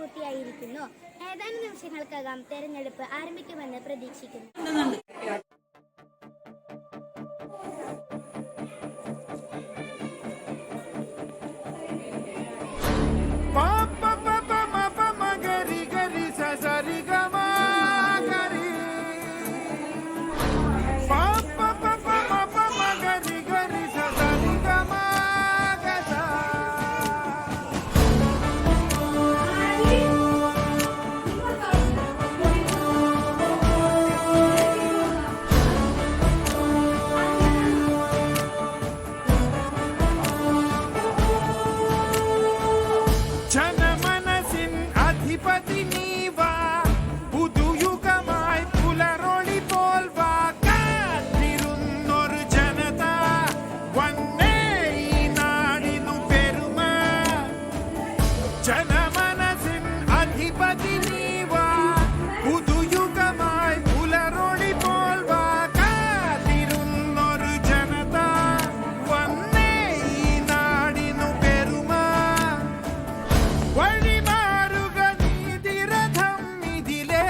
പൂർത്തിയായിരിക്കുന്നു. ഏതാനും നിമിഷങ്ങൾക്കകം തെരഞ്ഞെടുപ്പ് ആരംഭിക്കുമെന്ന് പ്രതീക്ഷിക്കുന്നു. ജനമനസിൻ അധിപതി നീവാ, പുതുയുഗമായി പുലരൊളി പോൽ വാ. കാത്തിരുന്നൊരു ജനത വന്നേ ഈ നാടിനു പെരുമ. ജനമനസിൻ അധിപതി നീവാ, പുതുയുഗമായി പുലരൊളി പോൽ വാ. കാത്തിരുന്നൊരു ജനത വന്നേ ഈ നാടിനു പെരുമ. വഴിമാറുക നീതിരഥം ഇതിലേ.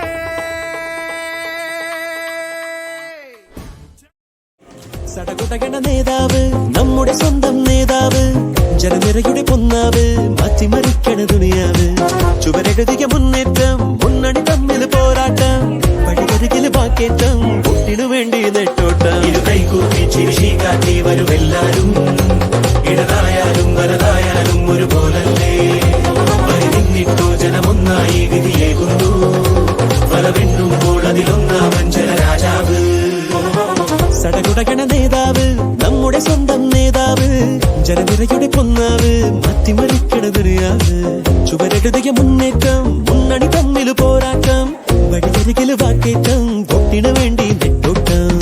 സടകുടകണ നേതാവ്, നമ്മുടെ സ്വന്തം നേതാവ്, ജനനിരയുടെ പൊന്നാവ്, മാറ്റിമറിക്കണ ദുനിയാവ്. ചുവരെഴുതിയ മുന്നേറ്റം, മുന്നണി തമ്മിൽ പോരാട്ടം, വഴികരികില് വാക്കേറ്റം, കുട്ടിനു വേണ്ടി നെട്ടോട്ടം. ഇരുകൈകൂപ്പി ചിരിശി കാട്ടി വരുമെല്ലാരും, ഇടതായാലും വലതായാലും ഒരുപോലല്ലേ. വരി നിന്നിട്ടോ ജനമൊന്നായി വിധിയേകുന്നു, വലവെണ്ണുമ്പോൾ അതിലൊന്നാമൻ ജനരാജാവ്. സടകുടകണ നേതാവ്, നമ്മുടെ സ്വന്തം നേതാവ്, ജനനിരയുടെ പൊന്നാവ്, മാറ്റിമറിക്കണ ദുനിയാവ്. ചുവരെഴുതിയ മുന്നേറ്റം, മുന്നണി തമ്മിൽ പോരാട്ടം, വഴിയരികില് വാക്കേറ്റം, വോട്ടിനു വേണ്ടി നെട്ടോട്ടം.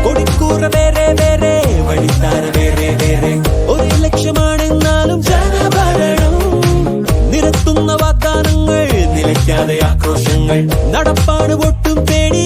കൊടിക്കൂറ വേറെ വേറെ, വഴിത്താര വേറെ വേറെ, ഒരേ ലക്ഷ്യമാണെന്നാലും ജനഭരണം. നിരത്തുന്ന വാഗ്ദാനങ്ങൾ, നിലയ്ക്കാതെ ആക്രോശങ്ങൾ, നടപ്പാണ് ഒട്ടും പേടി